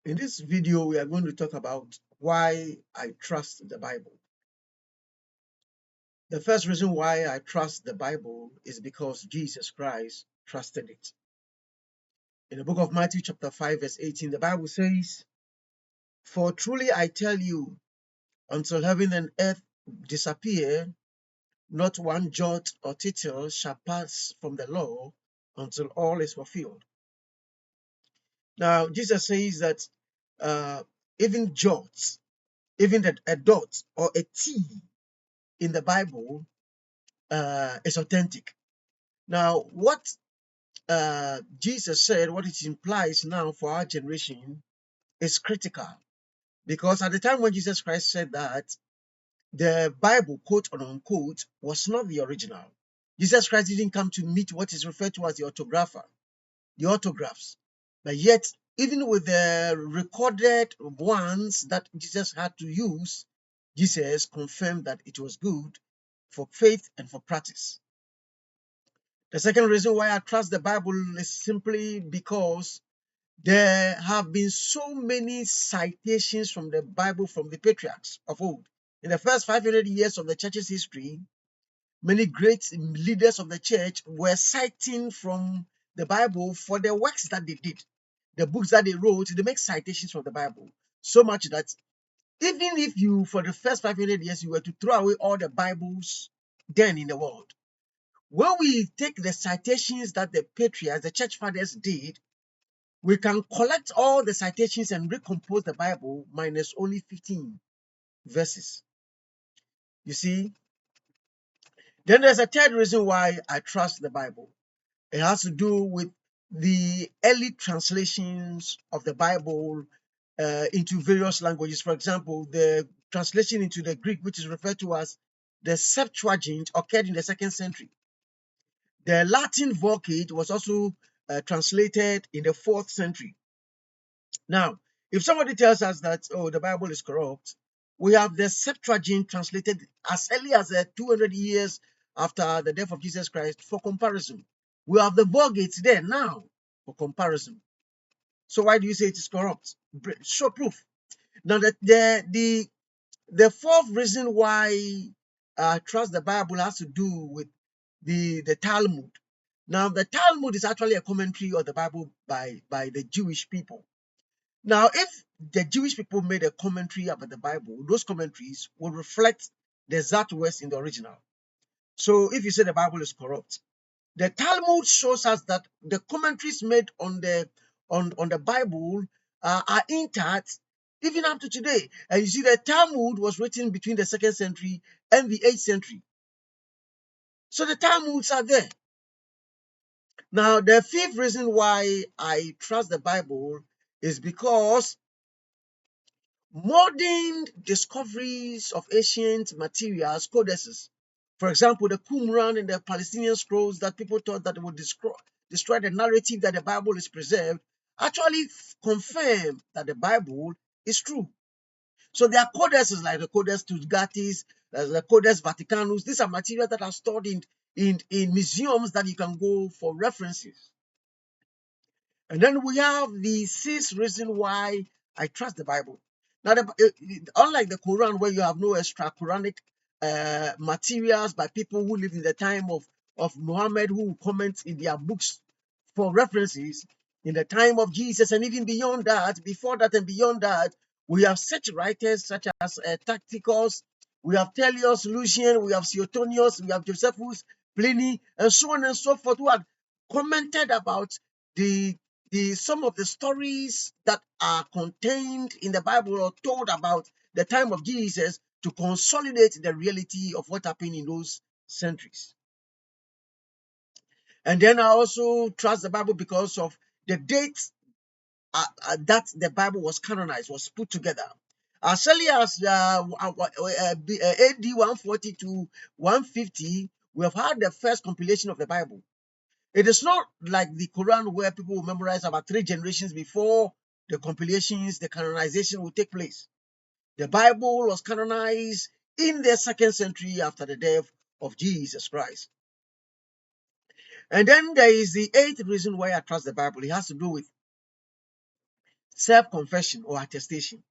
In this video, we are going to talk about why I trust the Bible. The first reason why I trust the Bible is because Jesus Christ trusted it. In the book of Matthew chapter 5 verse 18, the Bible says, "For truly I tell you, until heaven and earth disappear, not one jot or tittle shall pass from the law until all is fulfilled." Now, Jesus says that even jots, even a dot or a T in the Bible is authentic. Now, what Jesus said, what it implies now for our generation is critical. Because at the time when Jesus Christ said that, the Bible, quote unquote, was not the original. Jesus Christ didn't come to meet what is referred to as the autographer, the autographs. But yet, even with the recorded ones that Jesus had to use, Jesus confirmed that it was good for faith and for practice. The second reason why I trust the Bible is simply because there have been so many citations from the Bible from the patriarchs of old. In the first 500 years of the church's history, many great leaders of the church were citing from the Bible for the works that they did. The books that they wrote, they make citations from the Bible. So much that even if you, for the first 500 years, you were to throw away all the Bibles then in the world, when we take the citations that the patriarchs, the church fathers did, we can collect all the citations and recompose the Bible minus only 15 verses. You see? Then there's a third reason why I trust the Bible. It has to do with the early translations of the Bible into various languages. For example, the translation into the Greek, which is referred to as the Septuagint, occurred in the 2nd century. The Latin Vulgate was also translated in the 4th century. Now, if somebody tells us that, oh, the Bible is corrupt, we have the Septuagint translated as early as 200 years after the death of Jesus Christ for comparison. We have the Vulgate there now for comparison. So why do you say it is corrupt? Show proof. Now, the fourth reason why I trust the Bible has to do with the Talmud. Now, the Talmud is actually a commentary of the Bible by the Jewish people. Now, if the Jewish people made a commentary about the Bible, those commentaries will reflect the exact words in the original. So if you say the Bible is corrupt, the Talmud shows us that the commentaries made on the Bible are intact even up to today. And you see, the Talmud was written between the 2nd century and the 8th century. So the Talmuds are there. Now, the fifth reason why I trust the Bible is because modern discoveries of ancient materials, codezes, for example, the Qumram and the Palestinian scrolls that people thought that would destroy the narrative that the Bible is preserved, actually confirm that the Bible is true. So there are codezes like the Codex Tulgatis, the Codex Vaticanus. These are materials that are stored in museums that you can go for references. And then we have the sixth reason why I trust the Bible. Now, unlike the Quran, where you have no extra Quranic materials by people who lived in the time of Muhammad, who comment in their books for references, in the time of Jesus, and even beyond that, before that and beyond that, we have such writers such as Tactitus, we have Thallus, Lucian, we have Suetonius, we have Josephus, Pliny, and so on and so forth, who have commented about the some of the stories that are contained in the Bible or told about the time of Jesus to consolidate the reality of what happened in those centuries. And then I also trust the Bible because of the dates that the Bible was canonized, was put together. As early as AD 140 to 150, we have had the first compilation of the Bible. It is not like the Quran where people will memorize about 3 generations before the compilations, the canonization will take place. The Bible was canonized in the 2nd century after the death of Jesus Christ. And then there is the 8th reason why I trust the Bible. It has to do with self-confession or attestation.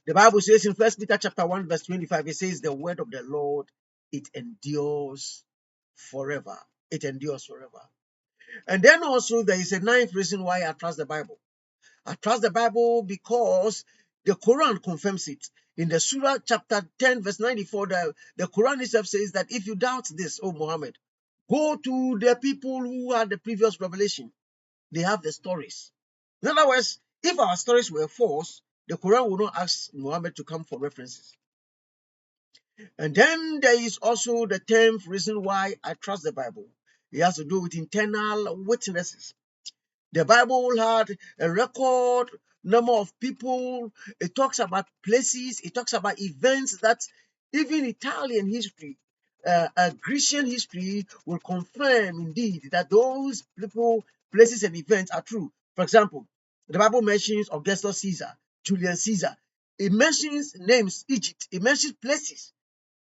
The Bible says in 1 Peter chapter 1, verse 25, it says, the word of the Lord, it endures forever. It endures forever. And then also there is a ninth reason why I trust the Bible. I trust the Bible because the Quran confirms it. In the surah chapter 10, verse 94, the Quran itself says that if you doubt this, O Muhammad, go to the people who had the previous revelation. They have the stories. In other words, if our stories were false, the Quran would not ask Muhammad to come for references. And then there is also the 10th reason why I trust the Bible. It has to do with internal witnesses. The Bible had a record number of people. It talks about places. It talks about events that even Italian history, Grecian history will confirm indeed that those people, places, and events are true. For example, the Bible mentions Augustus Caesar, Julius Caesar. It mentions names, Egypt. It mentions places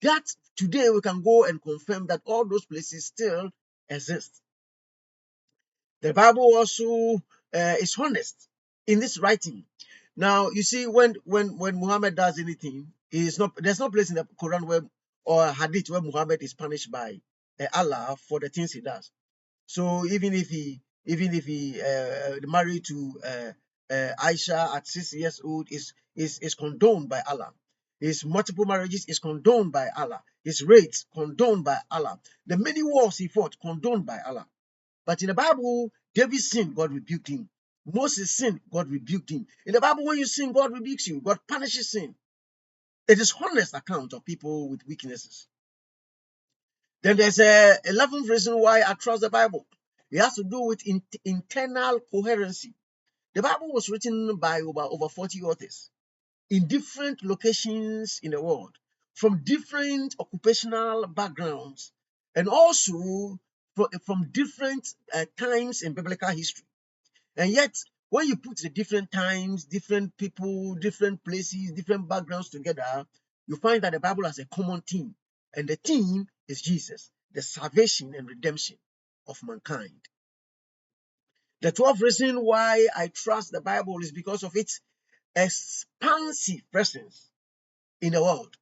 that today we can go and confirm that all those places still exist. The Bible also is honest in this writing. Now, you see, when Muhammad does anything, there's no place in the Quran where or Hadith where Muhammad is punished by Allah for the things he does. So even if he married to Aisha at 6 years old, is condoned by Allah. His multiple marriages is condoned by Allah. His rapes condoned by Allah. The many wars he fought condoned by Allah. But in the Bible, David sinned, God rebuked him. Moses sinned, God rebuked him. In the Bible, when you sin, God rebukes you. God punishes sin. It is honest account of people with weaknesses. Then there's a 11th reason why I trust the Bible. It has to do with internal coherency. The Bible was written by over 40 authors in different locations in the world, from different occupational backgrounds, and also from different times in biblical history. And yet, when you put the different times, different people, different places, different backgrounds together, you find that the Bible has a common theme. And the theme is Jesus, the salvation and redemption of mankind. The 12th reason why I trust the Bible is because of its expansive presence in the world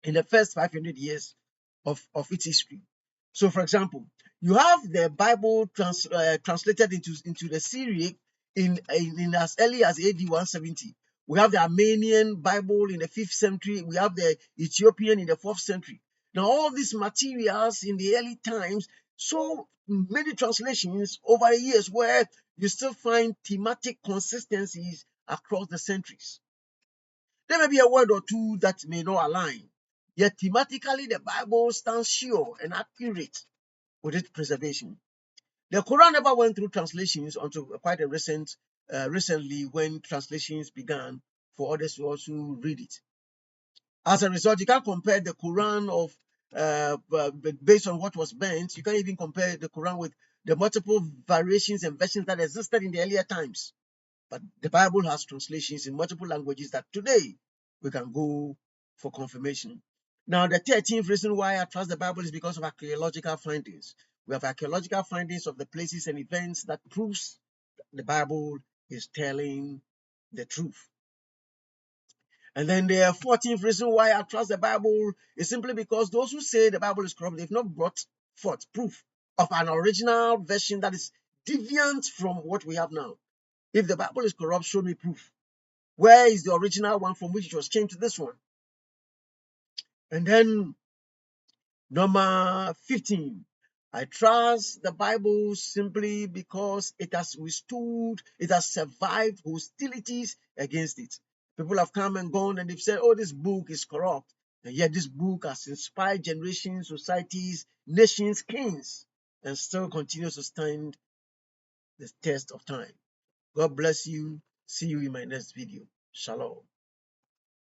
in the first 500 years of its history. So, for example, you have the Bible translated into the Syriac in as early as AD 170. We have the Armenian Bible in the 5th century. We have the Ethiopian in the 4th century. Now, all these materials in the early times, so many translations over the years where you still find thematic consistencies across the centuries. There may be a word or two that may not align, yet thematically the Bible stands sure and accurate with its preservation. The Quran never went through translations until quite recently when translations began for others to also read it. As a result, you can't compare the Quran based on what was meant. You can't even compare the Quran with the multiple variations and versions that existed in the earlier times. But the Bible has translations in multiple languages that today we can go for confirmation. Now, the 13th reason why I trust the Bible is because of archaeological findings. We have archaeological findings of the places and events that proves the Bible is telling the truth. And then the 14th reason why I trust the Bible is simply because those who say the Bible is corrupt, they've not brought forth proof of an original version that is deviant from what we have now. If the Bible is corrupt, show me proof. Where is the original one from which it was changed to this one? And then number 15, I trust the Bible simply because it has survived hostilities against it. People have come and gone and they've said, oh, this book is corrupt. And yet this book has inspired generations, societies, nations, kings, and still continues to stand the test of time. God bless you. See you in my next video. Shalom.